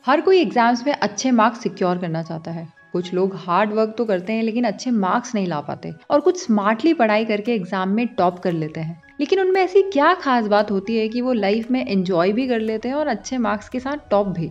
हर कोई एग्जाम्स में अच्छे मार्क्स सिक्योर करना चाहता है। कुछ लोग हार्ड वर्क तो करते हैं लेकिन अच्छे मार्क्स नहीं ला पाते और कुछ स्मार्टली पढ़ाई करके एग्जाम में टॉप कर लेते हैं। लेकिन उनमें ऐसी क्या खास बात होती है कि वो लाइफ में एंजॉय भी कर लेते हैं और अच्छे मार्क्स के साथ टॉप भी।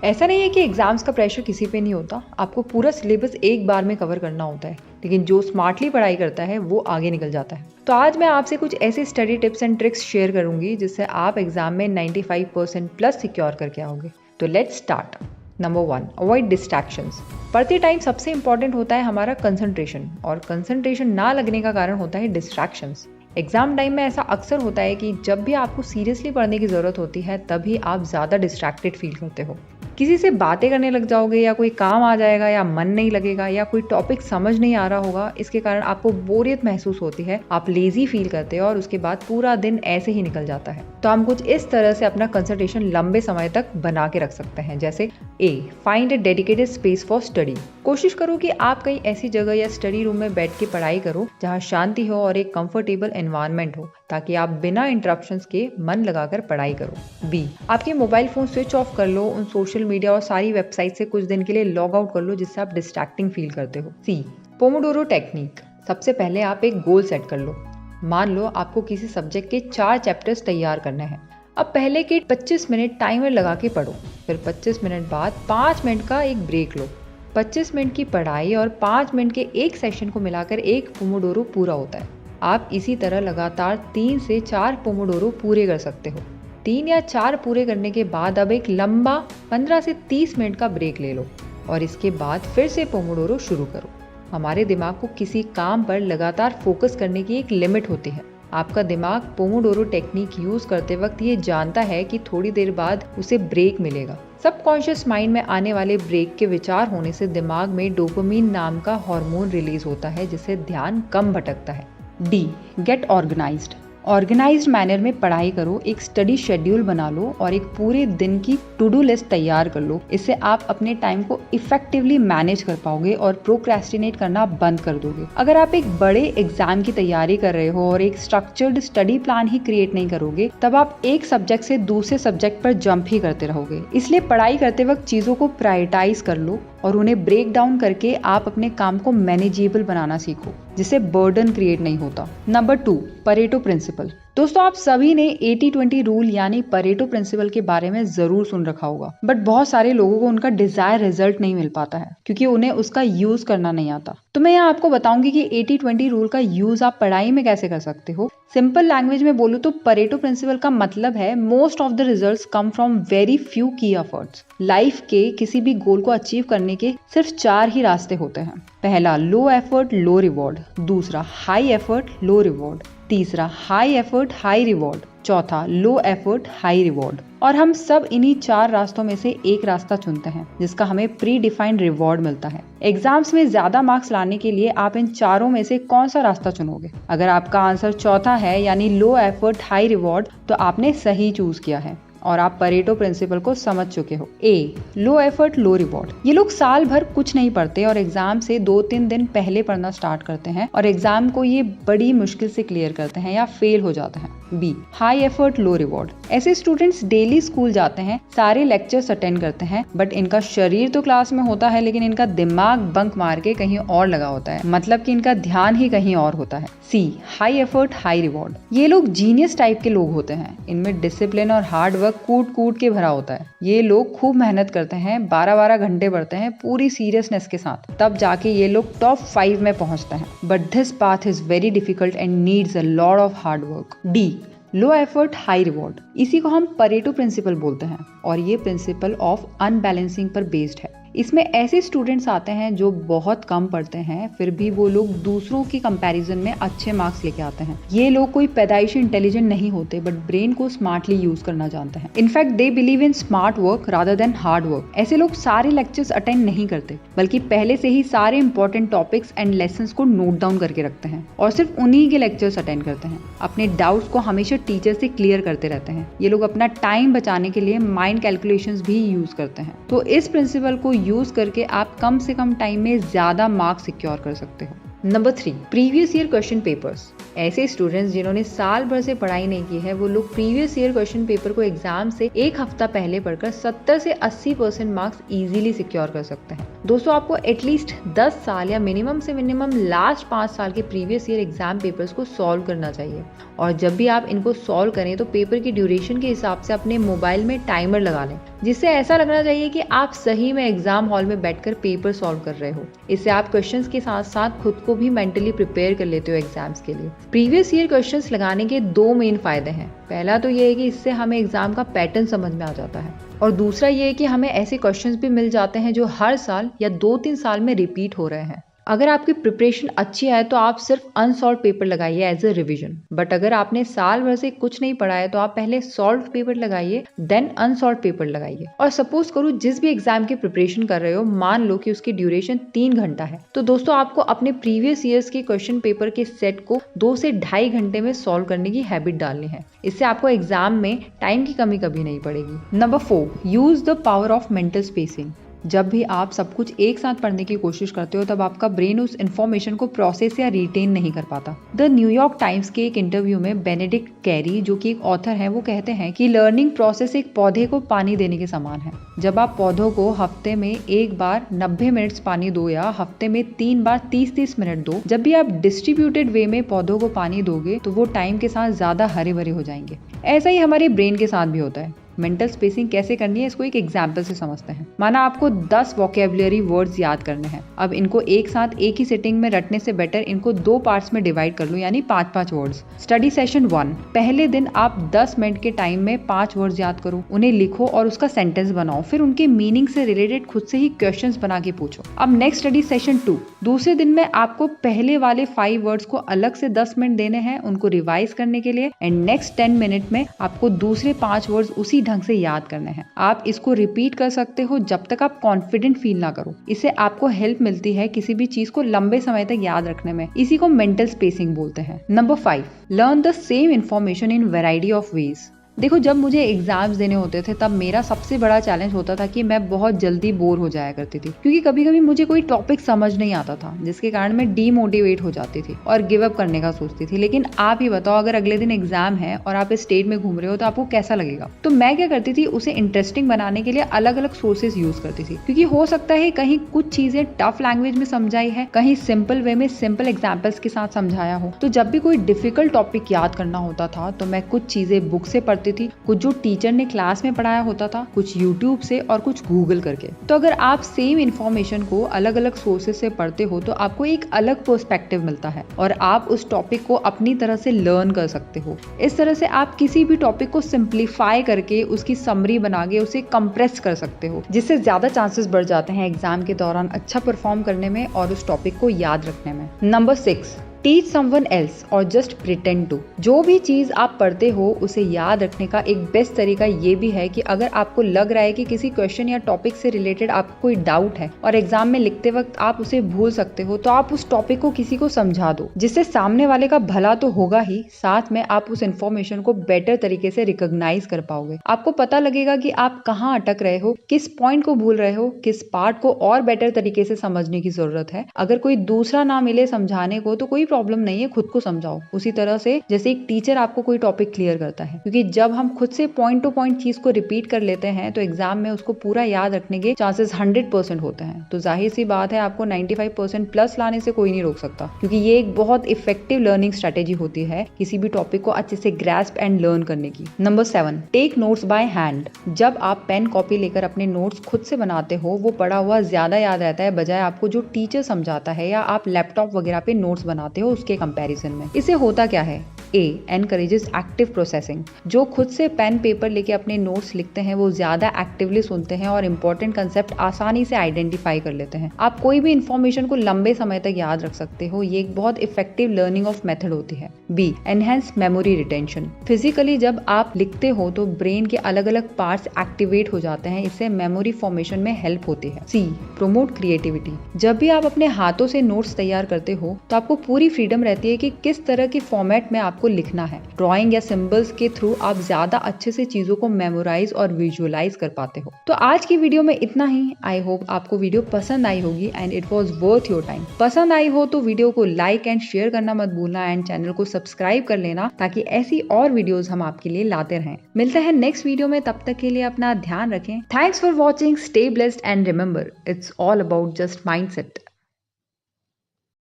ऐसा नहीं है कि एग्जाम्स का प्रेशर किसी पे नहीं होता, आपको पूरा सिलेबस एक बार में कवर करना होता है, लेकिन जो स्मार्टली पढ़ाई करता है वो आगे निकल जाता है। तो आज मैं आपसे कुछ ऐसे study tips and tricks share करूंगी जिससे आप एग्जाम में 95% प्लस सिक्योर करके आओगे। तो let's start. Number 1, avoid distractions. पढ़ते टाइम सबसे इंपॉर्टेंट होता है हमारा कंसंट्रेशन, और कंसंट्रेशन ना लगने का कारण होता है डिस्ट्रैक्शंस। एग्जाम टाइम में ऐसा अक्सर होता है कि जब भी आपको सीरियसली पढ़ने की ज़रूरत होती है तभी आप ज़्यादा डिस्ट्रैक्टेड फील करते हो। किसी से बातें करने लग जाओगे, या कोई काम आ जाएगा, या मन नहीं लगेगा, या कोई टॉपिक समझ नहीं आ रहा होगा। इसके कारण आपको बोरियत महसूस होती है, आप लेजी फील करते हो और उसके बाद पूरा दिन ऐसे ही निकल जाता है। तो हम कुछ इस तरह से अपना कंसंट्रेशन लंबे समय तक बना के रख सकते हैं। जैसे a, find a dedicated space for study. कोशिश करो कि आप कहीं ऐसी जगह या स्टडी रूम में बैठ के पढ़ाई करो जहाँ शांति हो और एक कंफर्टेबल एनवायरनमेंट हो, ताकि आप बिना इंटरप्शंस के मन लगाकर पढ़ाई करो। बी, आपके मोबाइल फोन स्विच ऑफ कर लो, उन सोशल मीडिया और सारी वेबसाइट से कुछ दिन के लिए लॉग आउट कर लो जिससे आप डिस्ट्रैक्टिंग फील करते हो। सी, पोमोडोरो टेक्निक। सबसे पहले आप एक गोल सेट कर लो। मान लो आपको किसी सब्जेक्ट के 4 चैप्टर्स तैयार करने हैं। अब पहले के 25 मिनट टाइमर लगा के पढ़ो, फिर 25 मिनट बाद 5 मिनट का एक ब्रेक लो। 25 मिनट की पढ़ाई और 5 मिनट के एक सेशन को मिलाकर एक पोमोडोरो पूरा होता है। आप इसी तरह लगातार 3 से 4 पोमोडोरो पूरे कर सकते हो। 3 या 4 पूरे करने के बाद अब एक लंबा 15 से 30 मिनट का ब्रेक ले लो और इसके बाद फिर से पोमोडोरो शुरू करो। हमारे दिमाग को किसी काम पर लगातार फोकस करने की एक लिमिट होती है। आपका दिमाग पोमोडोरो टेक्निक यूज करते वक्त ये जानता है कि थोड़ी देर बाद उसे ब्रेक मिलेगा। सबकॉन्शियस माइंड में आने वाले ब्रेक के विचार होने से दिमाग में डोपामिन नाम का हार्मोन रिलीज होता है, जिससे ध्यान कम भटकता है। D, get organized. Organized manner में पढ़ाई करो, एक स्टडी शेड्यूल बना लो और एक पूरे दिन की टू डू लिस्ट तैयार कर लो। इससे आप अपने टाइम को इफेक्टिवली मैनेज कर पाओगे और प्रोक्रेस्टिनेट करना बंद कर दोगे। अगर आप एक बड़े एग्जाम की तैयारी कर रहे हो और एक स्ट्रक्चर्ड स्टडी प्लान ही क्रिएट नहीं करोगे, तब आप एक सब्जेक्ट से दूसरे सब्जेक्ट पर जंप ही करते रहोगे। इसलिए पढ़ाई करते वक्त चीजों को प्रायोरिटाइज कर लो और उन्हें ब्रेक डाउन करके आप अपने काम को मैनेजेबल बनाना सीखो, जिससे बर्डन क्रिएट नहीं होता। Number 2, Pareto principle. दोस्तों, आप सभी ने 80-20 रूल यानी परेटो प्रिंसिपल के बारे में जरूर सुन रखा होगा, बट बहुत सारे लोगों को उनका डिजायर रिजल्ट नहीं मिल पाता है क्योंकि उन्हें उसका यूज करना नहीं आता। तो मैं यहाँ आपको बताऊंगी कि 80-20 रूल का यूज आप पढ़ाई में कैसे कर सकते हो। सिंपल लैंग्वेज में बोलूं तो परेटो प्रिंसिपल का मतलब है most of the results come from very few की एफर्ट्स। लाइफ के किसी भी गोल को अचीव करने के सिर्फ 4 ही रास्ते होते हैं। पहला, लो एफर्ट लो रिवॉर्ड। दूसरा, हाई एफर्ट लो रिवॉर्ड। तीसरा, हाई एफर्ट हाई रिवॉर्ड। चौथा, लो एफर्ट हाई रिवॉर्ड। और हम सब इन्हीं 4 रास्तों में से एक रास्ता चुनते हैं जिसका हमें प्री डिफाइंड रिवॉर्ड मिलता है। एग्जाम्स में ज्यादा मार्क्स लाने के लिए आप इन चारों में से कौन सा रास्ता चुनोगे? अगर आपका आंसर चौथा है यानी लो एफर्ट हाई रिवॉर्ड, तो आपने सही चूज किया है और आप परेटो प्रिंसिपल को समझ चुके हो। ए, लो एफर्ट लो रिवॉर्ड। ये लोग साल भर कुछ नहीं पढ़ते और एग्जाम से 2-3 दिन पहले पढ़ना स्टार्ट करते हैं और एग्जाम को ये बड़ी मुश्किल से क्लियर करते हैं या फेल हो जाते हैं। B, high effort low reward. ऐसे स्टूडेंट्स डेली स्कूल जाते हैं, सारे लेक्चर्स अटेंड करते हैं, बट इनका शरीर तो क्लास में होता है लेकिन इनका दिमाग बंक मार के कहीं और लगा होता है, मतलब कि इनका ध्यान ही कहीं और होता है। सी, हाई एफर्ट हाई रिवॉर्ड। ये लोग जीनियस टाइप के लोग होते हैं, इनमें डिसिप्लिन और हार्ड वर्क कूट कूट के भरा होता है। ये लोग खूब मेहनत करते हैं, 12-12 घंटे पढ़ते हैं पूरी सीरियसनेस के साथ, तब जाके ये लोग टॉप 5 में पहुंचते हैं। But this path is very difficult and needs a lot of hard work. D, low effort high reward. इसी को हम परेटो प्रिंसिपल बोलते हैं और ये प्रिंसिपल ऑफ अनबैलेंसिंग पर बेस्ड है। इसमें ऐसे स्टूडेंट्स आते हैं जो बहुत कम पढ़ते हैं, फिर भी वो लोग दूसरों की कंपैरिजन में अच्छे मार्क्स लेके आते हैं। ये लोग कोई पैदाइशी इंटेलिजेंट नहीं होते, बट ब्रेन को स्मार्टली यूज करना जानते हैं। In fact they believe in smart work rather than hard work. ऐसे लोग सारे लेक्चर्स अटेंड नहीं करते, बल्कि पहले से ही सारे इंपॉर्टेंट टॉपिक्स एंड लेसन्स को नोट डाउन करके रखते हैं और सिर्फ उन्हीं के लेक्चर्स अटेंड करते हैं। अपने डाउट्स को हमेशा टीचर से क्लियर करते रहते हैं। ये लोग अपना टाइम बचाने के लिए माइंड कैलकुलेशंस भी यूज करते हैं। तो इस प्रिंसिपल को यूज करके आप कम से कम टाइम में ज्यादा मार्क्स सिक्योर कर सकते हो। Number 3, previous year question papers. ऐसे स्टूडेंट्स जिन्होंने साल भर से पढ़ाई नहीं की है, वो लोग प्रीवियस ईयर क्वेश्चन पेपर को एग्जाम से एक हफ्ता पहले पढ़कर 70 से 80% मार्क्स इजीली सिक्योर कर सकते हैं। दोस्तों, आपको एटलीस्ट 10 साल या मिनिमम से मिनिमम लास्ट 5 साल के प्रीवियस ईयर एग्जाम पेपर्स को सॉल्व करना चाहिए। और जब भी आप इनको सॉल्व करें तो पेपर की ड्यूरेशन के हिसाब से अपने मोबाइल में टाइमर लगा लें, जिससे ऐसा लगना चाहिए कि आप सही में एग्जाम हॉल में बैठकर पेपर सॉल्व कर रहे हो। इससे आप क्वेश्चंस के साथ साथ खुद को भी मेंटली प्रिपेयर कर लेते हो एग्जाम्स के लिए। प्रीवियस ईयर क्वेश्चंस लगाने के 2 मेन फायदे हैं। पहला तो ये है कि इससे हमें एग्जाम का पैटर्न समझ में आ जाता है, और दूसरा ये है कि हमें ऐसे क्वेश्चंस भी मिल जाते हैं जो हर साल या 2-3 साल में रिपीट हो रहे हैं। अगर आपकी प्रिपरेशन अच्छी है तो आप सिर्फ अनसॉल्व पेपर लगाइए एज अ रिवीजन, बट अगर आपने साल भर से कुछ नहीं पढ़ा है तो आप पहले सॉल्व पेपर लगाइए, देन अनसॉल्व पेपर लगाइए। और सपोज करो जिस भी एग्जाम की प्रिपरेशन कर रहे हो, मान लो कि उसकी ड्यूरेशन 3 घंटा है, तो दोस्तों आपको अपने प्रीवियस ईयर्स के क्वेश्चन पेपर के सेट को 2 से 2.5 घंटे में सॉल्व करने की हैबिट डालनी है। इससे आपको एग्जाम में टाइम की कमी कभी नहीं पड़ेगी। Number 4, use the power of mental spacing. जब भी आप सब कुछ एक साथ पढ़ने की कोशिश करते हो तब आपका ब्रेन उस इन्फॉर्मेशन को प्रोसेस या रिटेन नहीं कर पाता। द न्यूयॉर्क टाइम्स के एक इंटरव्यू में बेनेडिक्ट कैरी, जो कि एक ऑथर है, वो कहते हैं कि लर्निंग प्रोसेस एक पौधे को पानी देने के समान है। जब आप पौधों को हफ्ते में एक बार 90 मिनट्स पानी दो या हफ्ते में 3 बार 30-30 मिनट दो, जब भी आप डिस्ट्रीब्यूटेड वे में पौधों को पानी दोगे तो वो टाइम के साथ ज्यादा हरे भरे हो जाएंगे। ऐसा ही हमारे ब्रेन के साथ भी होता है। मेंटल स्पेसिंग कैसे करनी है इसको एक एग्जाम्पल से समझते हैं। माना आपको 10 वोकेबुलरी वर्ड्स याद करने हैं। अब इनको एक साथ एक ही सिटिंग में रटने से बेटर इनको 2 पार्ट्स में डिवाइड कर लो, यानी 5-5 वर्ड्स। स्टडी सेशन 1, पहले दिन आप 10 मिनट के टाइम में 5 वर्ड्स याद करो, उन्हें लिखो और उसका सेंटेंस बनाओ, फिर उनके मीनिंग से रिलेटेड खुद से ही क्वेश्चंस बना के पूछो। अब नेक्स्ट स्टडी सेशन 2, दूसरे दिन में आपको पहले वाले 5 वर्ड्स को अलग से 10 मिनट देने हैं उनको रिवाइज करने के लिए, एंड नेक्स्ट 10 मिनट में आपको दूसरे 5 वर्ड्स उसी ढंग से याद करने हैं। आप इसको रिपीट कर सकते हो जब तक आप कॉन्फिडेंट फील ना करो। इससे आपको हेल्प मिलती है किसी भी चीज को लंबे समय तक याद रखने में। इसी को मेंटल स्पेसिंग बोलते हैं। Number 5, learn the same information in variety of ways. देखो, जब मुझे एग्जाम्स देने होते थे तब मेरा सबसे बड़ा चैलेंज होता था कि मैं बहुत जल्दी बोर हो जाया करती थी, क्योंकि कभी कभी मुझे कोई टॉपिक समझ नहीं आता था, जिसके कारण मैं डीमोटिवेट हो जाती थी और गिव अप करने का सोचती थी। लेकिन आप ही बताओ, अगर अगले दिन एग्जाम है और आप इस स्टेट में घूम रहे हो तो आपको कैसा लगेगा? तो मैं क्या करती थी, उसे इंटरेस्टिंग बनाने के लिए अलग अलग सोर्सेज यूज करती थी, क्योंकि हो सकता है कहीं कुछ चीजें टफ लैंग्वेज में समझाई है, कहीं सिंपल वे में सिंपल एग्जाम्पल्स के साथ समझाया हो। तो जब भी कोई डिफिकल्ट टॉपिक याद करना होता था तो मैं कुछ चीजें बुक से पढ़ती थी, कुछ जो टीचर ने क्लास में पढ़ाया होता था, कुछ यूट्यूब से और कुछ गूगल करके। तो अगर आप सेम इन्फॉर्मेशन को अलग अलग सोर्सेज से पढ़ते हो तो आपको एक अलग पर्सपेक्टिव मिलता है और आप उस टॉपिक को अपनी तरह से लर्न कर सकते हो। इस तरह से आप किसी भी टॉपिक को सिंप्लीफाई करके उसकी समरी बना के उसे कंप्रेस कर सकते हो, जिससे ज्यादा चांसेस बढ़ जाते हैं एग्जाम के दौरान अच्छा परफॉर्म करने में और उस टॉपिक को याद रखने में। नंबर 6, टीच समवन एल्स और जस्ट प्रिटेंड टू। जो भी चीज आप पढ़ते हो उसे याद रखने का एक बेस्ट तरीका ये भी है कि अगर आपको लग रहा है कि किसी क्वेश्चन या टॉपिक से रिलेटेड आपको कोई डाउट है और एग्जाम में लिखते वक्त आप उसे भूल सकते हो, तो आप उस टॉपिक को किसी को समझा दो, जिससे सामने वाले का भला तो होगा ही, साथ में आप उस इन्फॉर्मेशन को बेटर तरीके से रिकॉग्नाइज कर पाओगे। आपको पता लगेगा कि आप कहाँ अटक रहे हो, किस पॉइंट को भूल रहे हो, किस पार्ट को और बेटर तरीके से समझने की जरूरत है। अगर कोई दूसरा ना मिले समझाने को तो कोई प्रॉब्लम नहीं है, खुद को समझाओ उसी तरह से जैसे एक टीचर आपको कोई टॉपिक क्लियर करता है, क्योंकि जब हम खुद से पॉइंट टू पॉइंट चीज को रिपीट कर लेते हैं तो एग्जाम में उसको पूरा याद रखने के चांसेस 100% होते हैं। तो जाहिर सी बात है, आपको 95% प्लस लाने से कोई नहीं रोक सकता, क्योंकि ये एक बहुत इफेक्टिव लर्निंग स्ट्रेटेजी होती है किसी भी टॉपिक को अच्छे से ग्रैस्प एंड लर्न करने की। Number 7, take notes by hand. जब आप पेन कॉपी लेकर अपने नोट्स खुद से बनाते हो, वो पढ़ा हुआ ज्यादा याद रहता है बजाय आपको जो टीचर समझाता है या आप लैपटॉप वगैरह पे नोट्स बनाते हो उसके कंपैरिजन में। इससे होता क्या है, एनकरेजेस एक्टिव प्रोसेसिंग। जो खुद से पेन पेपर लेके अपने नोट्स लिखते हैं वो ज्यादा एक्टिवली सुनते हैं और इंपॉर्टेंट कंसेप्ट आसानी से आइडेंटिफाई कर लेते हैं। आप कोई भी इंफॉर्मेशन को लंबे समय तक याद रख सकते हो। ये एक बहुत इफेक्टिव लर्निंग ऑफ मेथड होती है। B, enhance memory retention. Physically जब आप लिखते हो तो ब्रेन के अलग अलग पार्ट्स एक्टिवेट हो जाते हैं, इससे मेमोरी फॉर्मेशन में हेल्प होती है। सी, प्रोमोट क्रिएटिविटी। जब भी आप अपने हाथों से नोट्स तैयार करते हो तो आपको पूरी फ्रीडम रहती है कि किस तरह के फॉर्मेट में आप आपको लिखना है। ड्राइंग या सिंबल्स के थ्रू आप ज्यादा अच्छे से चीजों को मेमोराइज और विजुअलाइज कर पाते हो। तो आज की वीडियो में इतना ही। आई होप आपको वीडियो पसंद आई होगी and it was worth your time. पसंद आई हो तो वीडियो को लाइक एंड शेयर करना मत भूलना एंड चैनल को सब्सक्राइब कर लेना ताकि ऐसी और वीडियोस हम आपके लिए लाते रहें। मिलते हैं नेक्स्ट वीडियो में, तब तक के लिए अपना ध्यान रखें। Thanks for watching, stay blessed and remember, it's all about just mindset.